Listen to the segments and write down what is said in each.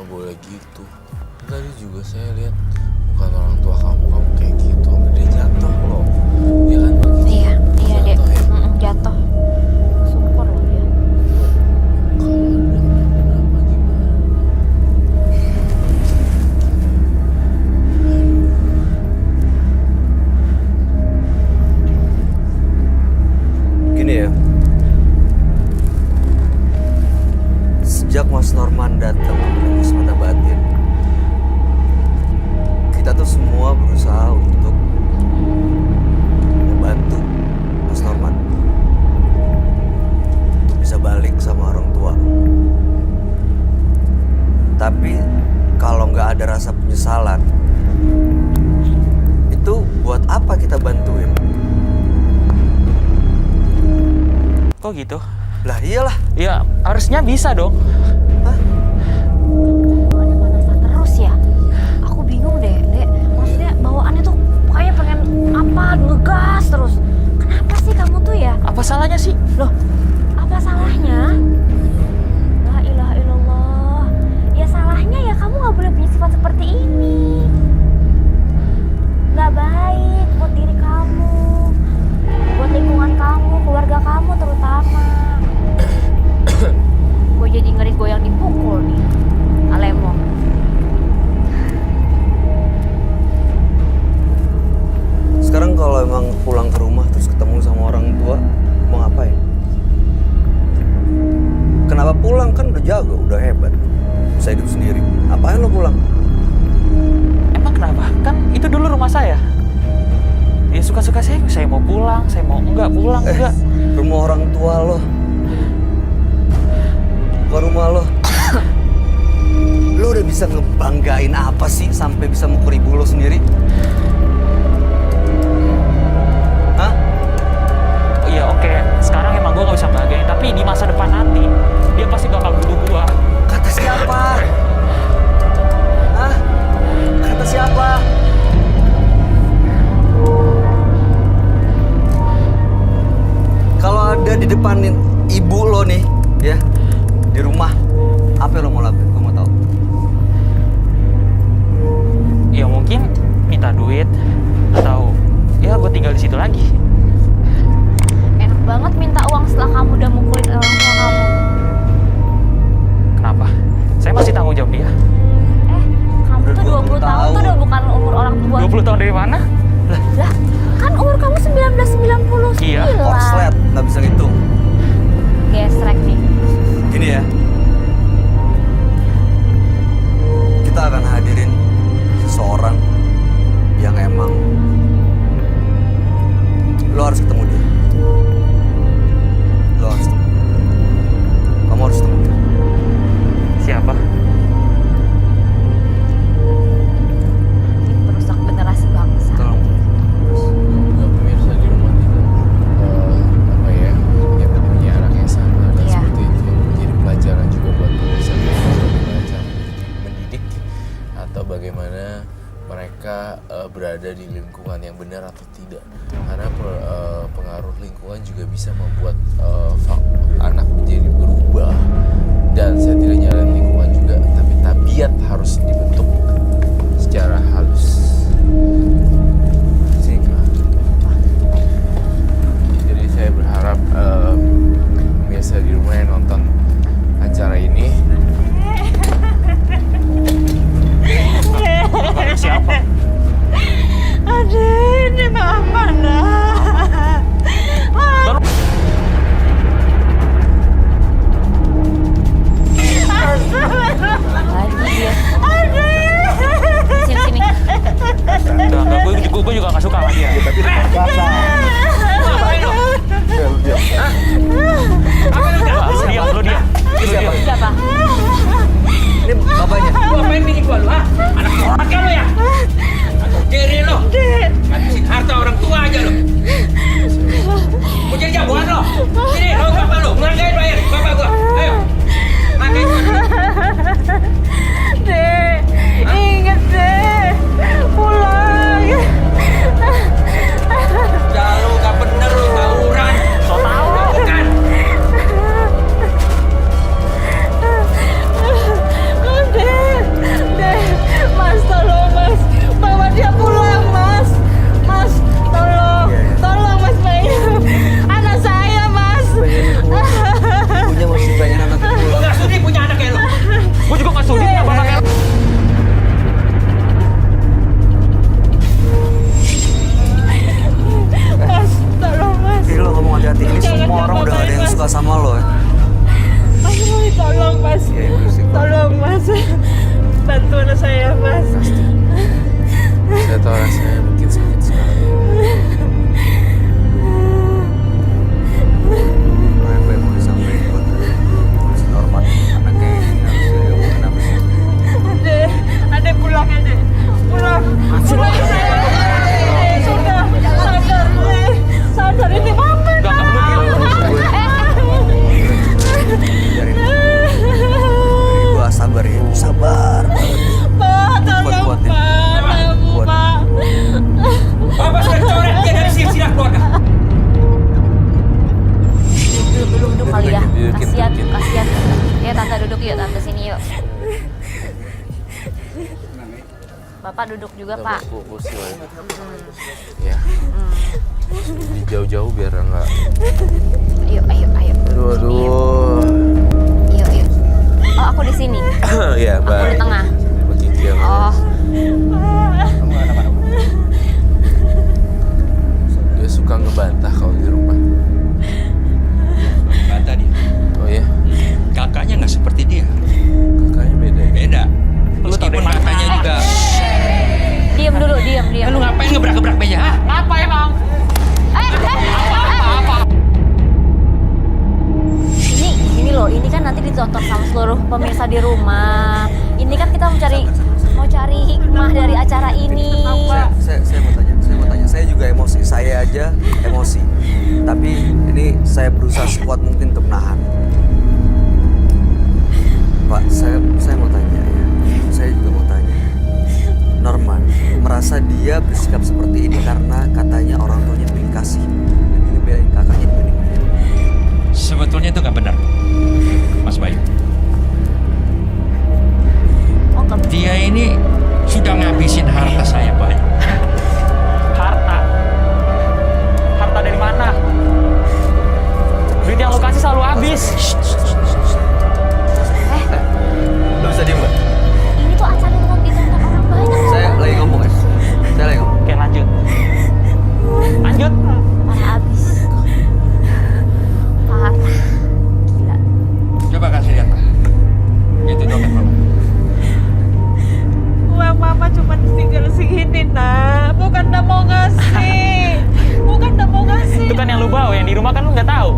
nggak boleh gitu. Tadi juga saya lihat bukan orang tua kamu kayak gitu, dia jatuh loh. Dia kan begitu. Iya dek. Jatuh ya? Jatuh. Sungkur loh dia. Kalau ada kenapa gimana? Gini ya, sejak Mas Norman datang menembus mata batin, kita tuh semua berusaha untuk membantu Mas Norman untuk bisa balik sama orang tua. Tapi kalau nggak ada rasa penyesalan, itu buat apa kita bantuin? Kok gitu? Lah iyalah. Ya harusnya bisa dong. Hah? Bawaannya panasan terus ya. Aku bingung deh, dek. Maksudnya bawaannya tuh kayak pengen apa, ngegas terus. Kenapa sih kamu tuh ya? Apa salahnya sih? Loh, apa salahnya? La ilaha illallah. Ya salahnya ya kamu nggak boleh punya sifat seperti ini. Nggak baik buat diri kamu, buat lingkungan kamu, keluarga kamu terutama. Gue jadi ngeri goyang dipukul nih, Alemo. Sekarang kalau emang pulang ke rumah terus ketemu sama orang tua, mau ngapain? Kenapa pulang? Kan udah jago, udah hebat, bisa hidup sendiri. Apain lo pulang? Emang kenapa? Kan itu dulu rumah saya. Ya suka-suka saya mau pulang, saya mau enggak pulang enggak. Rumah orang tua lo, bukan rumah lo. Lo udah bisa ngebanggain apa sih sampai bisa mukul ibu lo sendiri? Hah? Iya oke, sekarang emang gue gak bisa bagain, tapi di masa depan nanti dia pasti bakal butuh gue. Kata siapa? Hah? Kata siapa? Kalau ada di depanin ibu lo nih, ya, di rumah, apa yang lo mau lakuin? Gue mau tahu. Ya mungkin minta duit atau ya gue tinggal di situ lagi. Enak banget minta uang setelah kamu udah mukulin orang tua kamu. Kenapa? Saya masih tanggung jawab dia. Kamu Udah tuh 20 tahun tuh 20 tahun. udah bukan umur orang tua. 20 tahun dari mana? Lah, kan umur kamu 1999. Iya, Korslet, nggak bisa ngitung. Gesrek nih. Gini ya, kita akan hadirin seseorang yang emang lo harus ketemu dia. Lo harus ketemu. Kamu harus ketemu dia. Siapa? Ini perusak generasi bangsa. Tolong. Pemirsa di rumah tidak apa ya, yang punya anak yang sama dan Iya. seperti itu menjadi pelajaran juga buat pemirsa di rumah bagaimana cara mendidik atau bagaimana mereka berada di lingkungan yang benar atau tidak, karena pengaruh lingkungan juga bisa membuat anak menjadi berubah. Dan saya tidak nyalain lingkungan juga, tapi tabiat harus dibentuk secara halus. Jadi saya berharap pemirsa di rumah yang nonton acara ini Balik siapa? Aduh, ini maaf mana? bantu anak saya, Mas. Pasti. Saya tahu rasanya mungkin sakit sekali. Apa yang mau disampaikan buat kondisi normal anak kayak gini harusnya diomongin apa sih? Adek pulang, Adek. Pulang. Pulang saya. Sudah sadar, sadar ini mama. Biarin. Gua sabar ya, sabar. Pak, tolong, Kuat-kuatin. Pak. Kamu, Kuat. Pak. Bapak sudah coret dia dari silsilah keluarga. Duduk kali ya. Dudukin, Kasihan, dudukin. kasihan. Ya tante duduk yuk, tante sini yuk. Bapak duduk juga, Kita Pak. bawa kursi lah ya. Di jauh-jauh biar enggak. Ayo, ayo, ayo. Aduh. Yuk, yuk. Oh, aku di sini. Ya, Aku di baik. tengah. Begitu ya, Mbak. Oh, Dia suka ngebantah kalau di rumah. Bantah dia. Oh ya, Kakaknya nggak seperti dia. kakaknya beda ya? Beda. Lu tau Meskipun dari mana? kakaknya juga. diam dulu, diam, diam. Lu ngapain ngebrak-gebrak meja? Hah? Apa emang? Ini loh, ini kan nanti ditonton sama seluruh pemirsa di rumah. Ini kan kita mau cari hikmah dari acara ini. Saya mau tanya. Saya juga emosi. Saya aja emosi. Tapi ini saya berusaha sekuat mungkin untuk nahan. Pak, saya mau tanya ya. Saya juga mau tanya. Norman merasa dia bersikap seperti ini karena katanya orang tuanya pilih kasih. Lebih ngebelain kakaknya dibanding dia. Sebetulnya itu nggak benar, Mas Bayu. Oh, nggak betul. Dia ini sudah ngabisin harta saya banyak. Harta. Harta dari mana? Duit yang lu kasih selalu habis. Lu bisa diem nggak? Ini tuh acara yang ditonton orang banyak. Saya lagi ngomong ya. Saya lagi ngomong. Oke, lanjut. Lanjut. Parah abis. Parah. Gila. Coba kasih lihat, Pak. Itu dompet mama. Uang mama cuma tinggal segini, nak. Bukan dah mau ngasih. Bukan dah mau ngasih. Itu kan yang lu bawa, yang di rumah kan lu nggak tahu.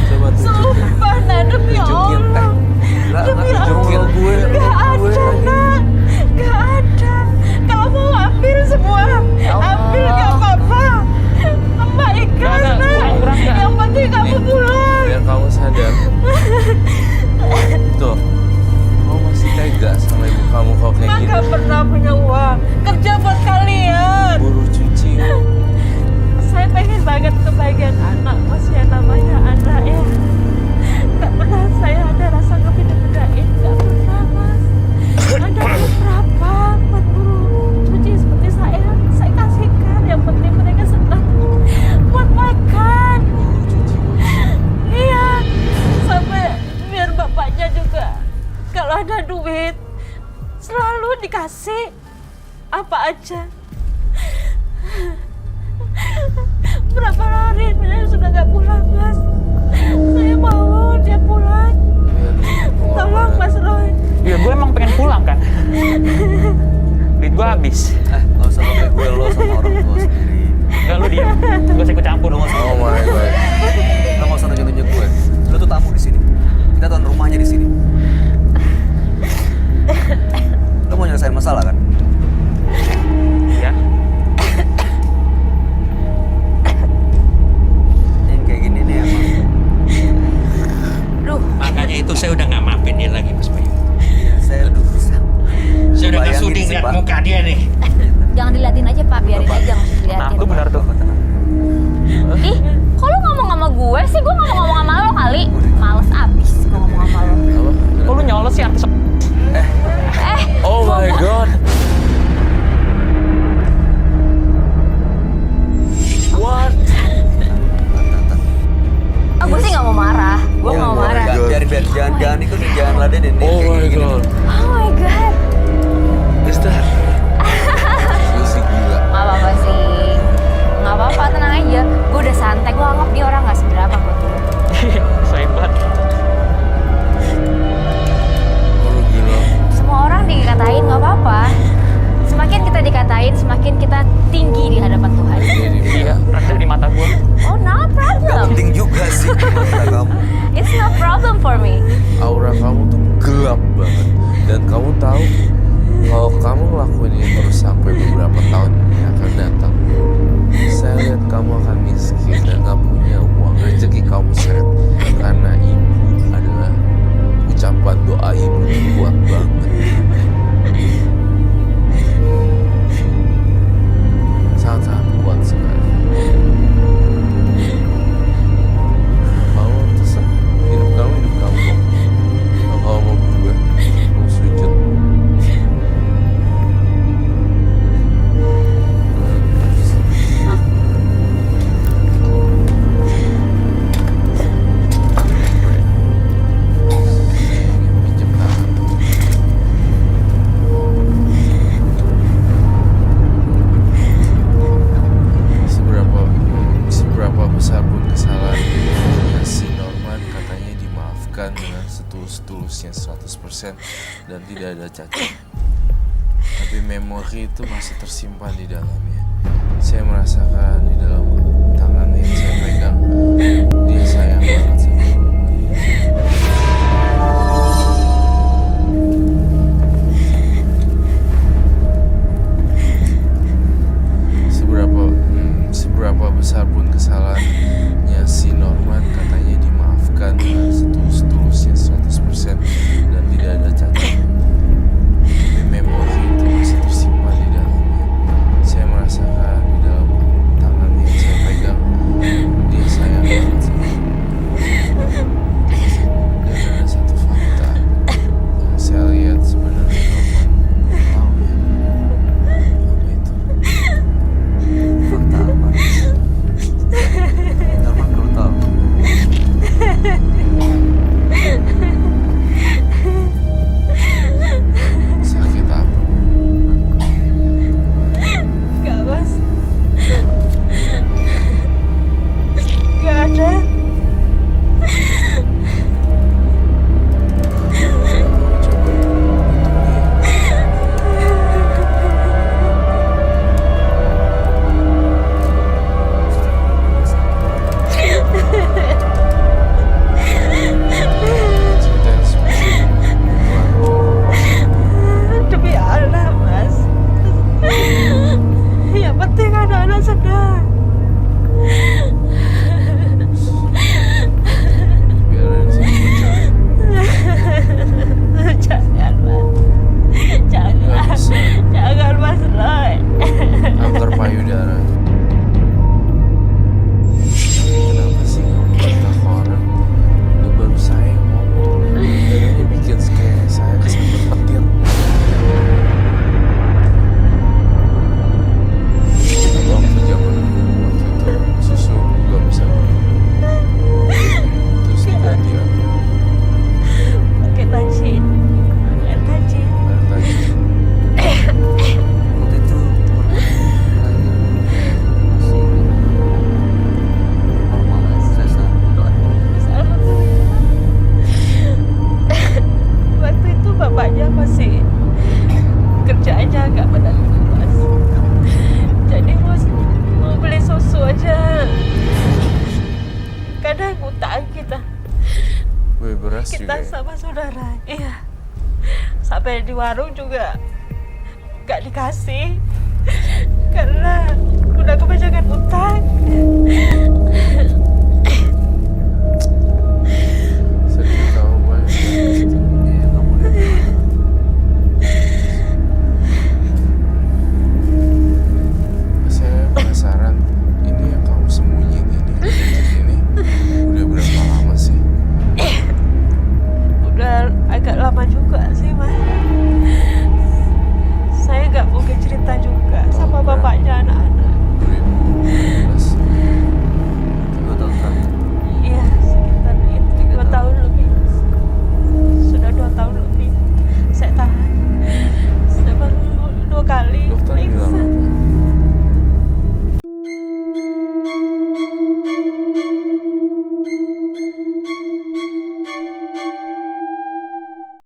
Coba tunjukin. Sumpah, nak. Demi Tunjukin, Allah. Lah, Demi tunjukin Allah. gue. Gak ada, nak. Gak ada. Kalau mau ambil semua. Ya Allah. Ambil gak apa-apa. Mama ikhlas, Nggak, nak. kurang-kurang nggak. Yang penting kamu Nih, pulang. biar kamu sadar. Tuh, kamu masih tega sama ibu kamu kalau kayak Mak gini. gak pernah punya uang. Kerja buat kalian. Buruh cuci. Saya pengen banget kebahagiaan anak, Mas, ya namanya anak ya. Gak pernah saya ada rasa ngebeda-bedain, gak pernah, Mas. Ada duit berapa buat buruh cuci seperti saya kasihkan. Yang penting mereka senang buat makan. Iya, sampai biar bapaknya juga kalau ada duit selalu dikasih apa aja. Berapa hari dia sudah nggak pulang, Mas. Saya mau dia pulang. Tolong, Mas Roy. Ya gue emang pengen pulang kan. Duit gue habis. Nggak usah pakai gue, lo sama orang tua sendiri. Enggak, lu diam. Gue usah ikut campur. Lo nggak usah Oh my god. Lo nggak usah nunjuk-nunjuk gue. Lo tuh tamu di sini. Kita tuan rumahnya di sini. Lo mau nyelesain masalah kan? Ya. Ini kayak gini nih emang. Duh, Makanya itu saya udah nggak maafin dia lagi, Mas Bayu. Saya Saya udah nggak Bayangin sudi sih, ngeliat Pak. muka dia nih. jangan diliatin aja, Pak. Biarin aja, nggak usah Nah, diliatin. lu benar tuh. Ih, kok lu ngomong sama gue sih? Gue ngomong sama lo kali. Males abis gue ngomong sama lo. Apa? Kok lu nyolos sih artis? Oh my god. What? Ah, gue sih nggak mau marah. Gue nggak mau marah. Biar jangan ikut, jangan ladenin. Oh my god. Oh my god. Is that? Lu sih gila. Nggak apa-apa sih. Nggak apa-apa, tenang aja. Gue udah santai. Gue anggap dia orang nggak seberapa buat gue. Hebat. Oh, lu tahu kalau kamu ngelakuin ini terus sampai beberapa tahun yang akan datang, saya lihat kamu akan miskin dan gak punya uang. Rezeki kamu seret karena ibu adalah ucapan doa ibu kuat banget. Sangat-sangat kuat sekali. Kamu terserah, hidup kamu kok. Kalau mau berubah, mau sujud. Pinjam tangan. Seberapa besar pun kesalahan si Norman katanya dimaafkan dengan setulus-tulusnya 100% dan tidak ada cacat. Tapi memori itu masih tersimpan di dalamnya. Saya merasakan di dalam tangan yang saya pegang, dia sayang banget sama Norman. Seberapa besar pun kesalahannya si Norman katanya dimaafkan dengan setulus-tulusnya 100% dan tidak ada cacat. Tapi memori itu masih tersimpan di dalamnya. Saya merasakan di dalam tangan yang saya pegang, dia sayang banget sama aku. Dan ada satu fakta yang saya lihat sebenarnya Norman tahu ya. Apa itu? Fakta apa? Norman perlu tahu. Sakit apa? Enggak, Mas. Enggak ada. Coba ceritain semuanya. Demi Allah, Mas. Yang penting anak-anak senang. Biarin saya bocorin. Jangan, Mas. Gak Jangan. bisa. Jangan, Mas Roy. Kanker payudara. Kenapa sih kamu bantah ke orang? Udah baru saya yang ngomong. Dadanya bikin kayak saya kesambet petir. Atau waktu zaman waktu itu susu gak bisa minum. Terus diganti apa? Pakai tajin. Air tajin. Air tajin. Waktu itu Norman lagi masih normal, stresan. Waktu itu bapaknya masih kerjaannya agak menentu, Mas. Jadi mau beli susu aja kadang utang kita Gue beras juga ya? sama saudara. Iya. Sampai di warung juga gak dikasih karena udah kebanyakan utang. Sedih tahu banget. Iya, nggak boleh. Saya penasaran, ini yang kamu sembunyiin ini udah berapa lama sih? Udah agak lama juga sih, Mas. Saya gak mungkin cerita juga sama Berapa? bapaknya anak-anak.